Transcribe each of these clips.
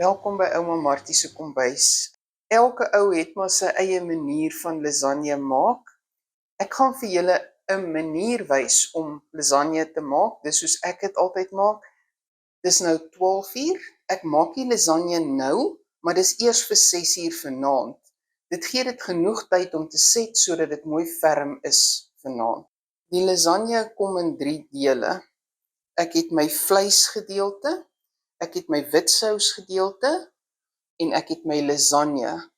Welkom by ouma Martie se kombuis. Elke ou het maar sy eie manier van lasagne maak. Ek gaan vir julle 'n manier wys om lasagne te maak. Dis soos ek dit altyd maak. Dis nou 12:00. Ek maak die lasagne nou, maar dis eers vir 6:00 vanaand. Dit gee dit genoeg tyd om te set sodat dit mooi ferm is vanaand. Die lasagne kom in 3 dele. Ek het my vleisgedeelte, ek het my witsous gedeelte en ek het my lasagne.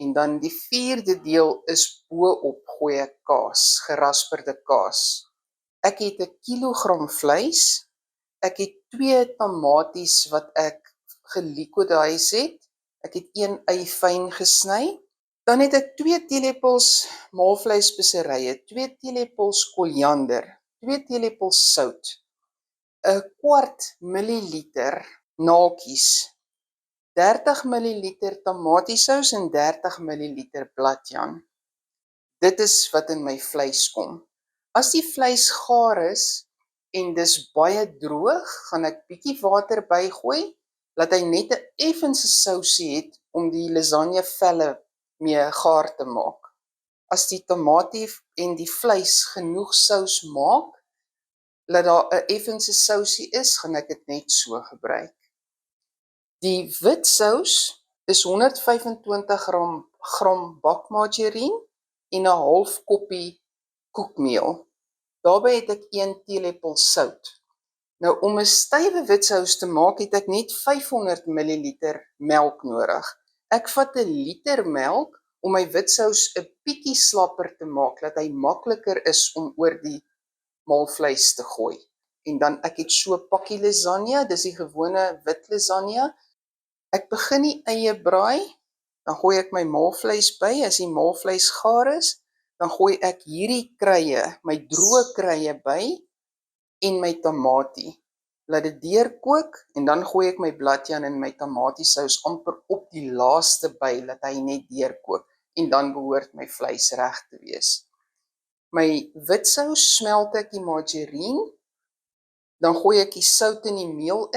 En dan die 4de deel is bo-op gooi ek kaas, gerasperde kaas. Ek het 1 kilogram vleis. Ek het 2 tamaties wat ek geliquidize het. Ek het 1 ei fyn gesny. Dan het ek 2 teelepels maalvleisspeserye, 2 teelepels koriander, 2 teelepels sout, 'n kwart milliliter naaltjies, 30 ml tamatiesous en 30 ml bladjan. Dit is wat in my vleis kom. As die vleis gaar is en dis baie droog, gaan ek bietjie water bygooi, laat hy net 'n effense sousie het om die lasagne velle mee gaar te maak. As die tamatie en die vleis genoeg sous maak, laat daar 'n effense sousie is, gaan ek dit net so gebruik. Die wit sous is 125 gram bakmargarine en 'n half koppie koekmeel. Daarbey het ek 1 teelepel sout. Nou om 'n stywe witsous te maak, het ek net 500 ml melk nodig. Ek vat 'n liter melk om my witsous 'n bietjie slapper te maak, dat hy makliker is om oor die maalvleis te gooi. En dan ek het so 'n pakkie lasagne, dis die gewone wit lasagne. Ek begin die eie braai, dan gooi ek my maalvleis by. As die maalvleis gaar is, dan gooi ek hierdie kruie, my droë kruie by en my tamatie. Laat dit deurkook en dan gooi ek my bladjan en my tamatiesous amper op die laaste by, laat hy net deurkook en dan behoort my vleis reg te wees. My witsous smelt ek die margarine, dan gooi ek die sout en die meel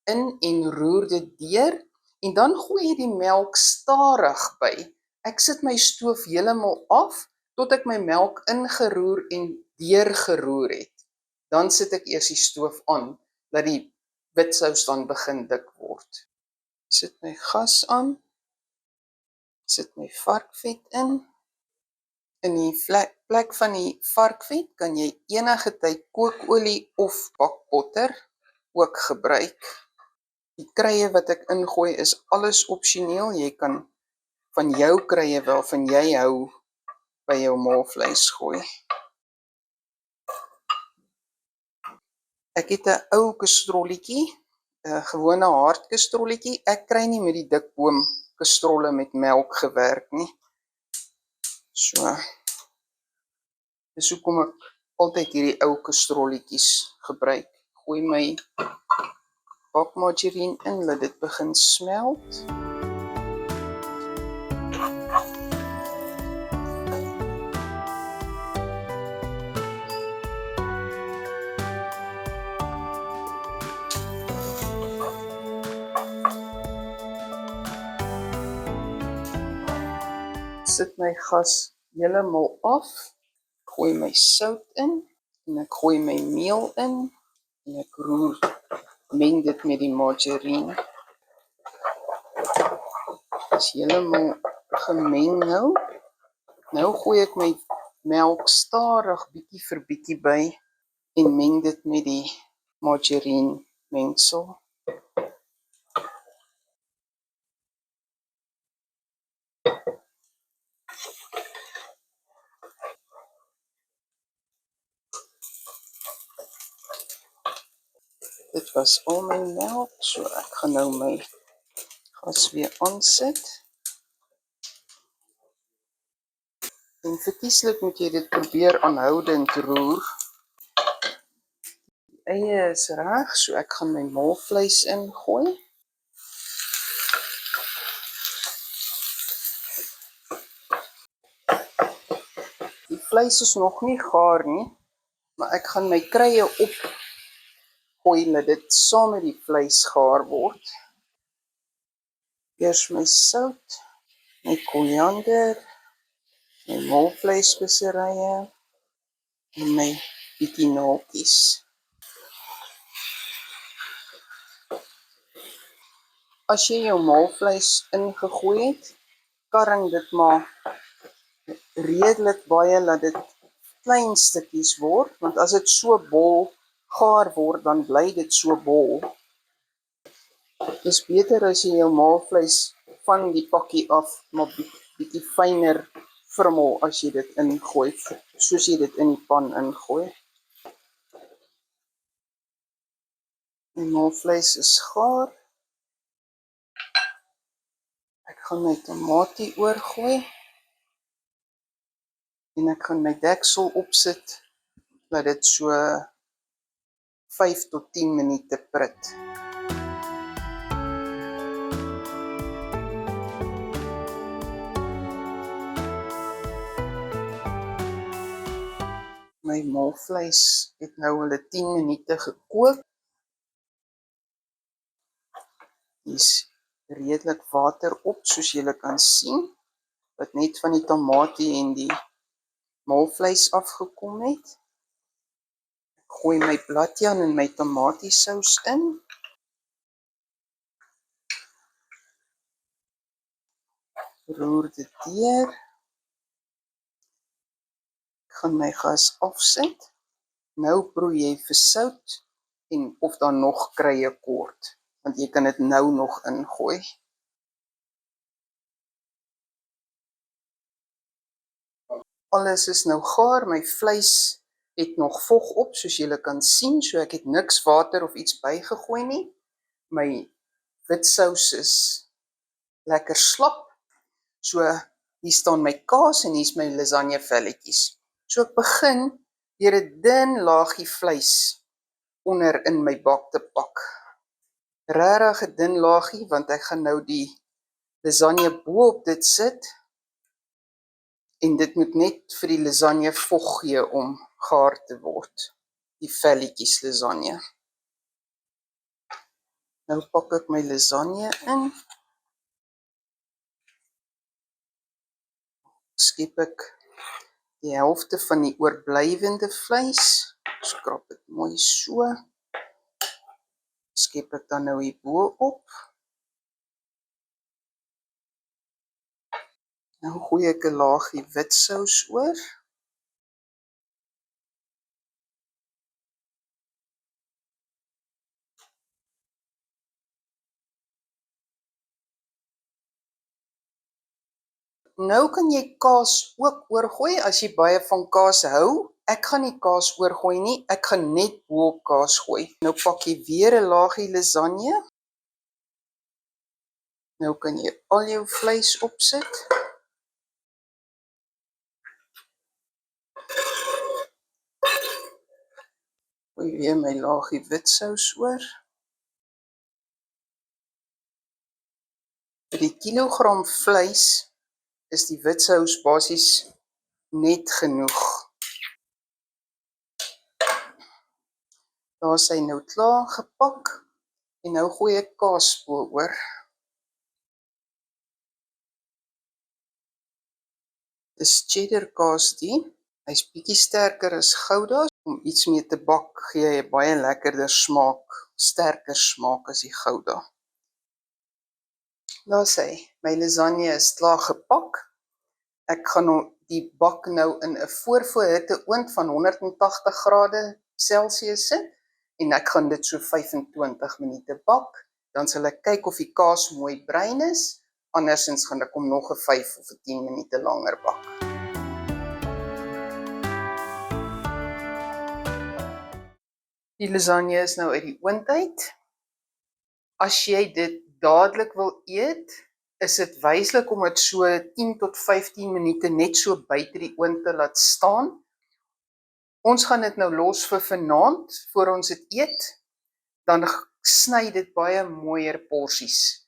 in en roer dit deur en dan gooi jy die melk stadig by. Ek sit my stoof heeltemal af tot ek my melk ingeroer en deurgeroer het. Dan sit ek eers die stoof aan, dat die witsous dan begin dik word. Sit my gas aan, sit my varkvet in. In die plek van die varkvet kan jy enige tyd kookolie of bakbotter ook gebruik. Die kruie wat ek ingooi is alles opsioneel. Jy kan van jou kruie waarvan jy hou by jou maalvleis gooi. Ek het 'n ou kastrolletjie, 'n gewone haardkastrolletjie. Ek kry nie met die dikboom kastrolle met melk gewerk nie. So, dis hoekom ek altyd hierdie ou kastrolletjies gebruik. Gooi my bakmargarine in, laat dit begin smelt. Sit my gas heeltemal af, gooi my sout in en ek gooi my meel in en ek roer, meng dit met die margarine. Is heeltemal gemeng nou. Nou gooi ek my melk stadig bietjie vir bietjie by en meng dit met die margarine mengsel. Dit was al my melk, so ek gaan nou my gas weer aansit. En verkieslik moet jy dit probeer aanhoudend roer. Die eie is reg, so ek gaan my maalvleis ingooi. Die vleis is nog nie gaar nie, maar ek gaan my kruie opgooi, laat dit saam met die vleis gaar word. Eers my sout, my koriander, my molvleisbeserye en my bietjie naaltjies. As jy jou maalvleis ingegooi het, karring dit maar redelik baie dat dit klein stukkies word, want as dit so bol gaar word, dan bly dit so bol. Dis beter as jy jou maalvleis van die pakkie af maar bietjie fyner frummel as jy dit ingooi, soos jy dit in die pan ingooi. Die maalvleis is gaar. Ek gaan my tamatie oorgooi en ek gaan my deksel opsit dat dit so 5 tot 10 minute prit. My maalvleis het nou hulle 10 minute gekook. Dis redelik water op, soos julle kan sien, wat net van die tamatie en die maalvleis afgekom het. Ek gooi my bladjaan en my tamatiesous in. Roer dit deur. Ek gaan my gas afsit. Nou proe jy vir sout en of daar nog krye kort, want jy kan dit nou nog ingooi. Alles is nou gaar, my vleis het nog vog op, soos julle kan sien, so ek het niks water of iets bygegooi nie. My witsous is lekker slap, so hier staan my kaas en hier is my lasagne velletjies. So ek begin deur 'n dun laagie vleis onder in my bak te pak. Regtig 'n dun laagie, want ek gaan nou die lasagne bo op dit sit. En dit moet net vir die lasagne vog gee om gaar te word. Die velletjies lasagne. Nou pak ek my lasagne in. Skep ek die helfte van die oorblywende vleis. Skrap dit mooi so. Skep ek dan nou hier bo op. Nou gooi ek 'n laagie witsous oor. Nou kan jy kaas ook oorgooi as jy baie van kaas hou. Ek gaan nie kaas oorgooi nie, ek gaan net bo-op kaas gooi. Nou pak jy weer 'n laagie lasagne. Nou kan jy al jou vleis opsit. Gooi weer my laagie witsous oor. Vir die kilogram vleis is die witsous basies net genoeg. Daar is hy nou klaar gepak en nou gooi ek kaas bo-oor. Dis cheddar kaas die. Hy's bietjie sterker as Gouda. Om iets mee te bak gee hy baie lekkerder smaak, sterker smaak as die Gouda. Daar is hy. My lasagne is klaar gepak. Ek gaan die bak nou in 'n voorhitte oond van 180 grade Celsius sit en ek gaan dit so 25 minute bak. Dan sal ek kyk of die kaas mooi bruin is, andersins gaan ek hom nog 'n 5 of 'n 10 minute langer bak. Die lasagne is nou uit die oond uit. As jy dit dadelik wil eet, is dit wyslik om dit so 10 tot 15 minute net so buite die oond te laat staan. Ons gaan dit nou los vir vanaand, voor ons dit eet, dan sny dit baie mooier porsies.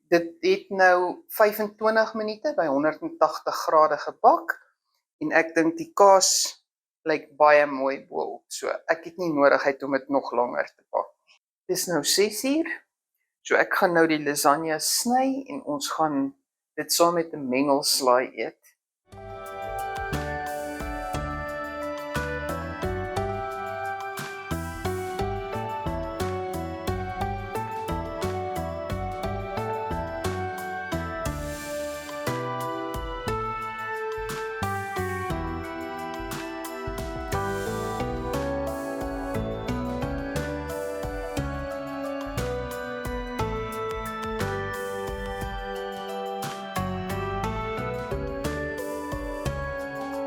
Dit het nou 25 minute by 180 grade gebak, en ek dink die kaas lyk baie mooi bo-op, so ek het nie nodigheid om dit nog langer te bak. Dis nou 6 uur, So ek gaan nou die lasagne sny en ons gaan dit saam met 'n mengelslaai eet.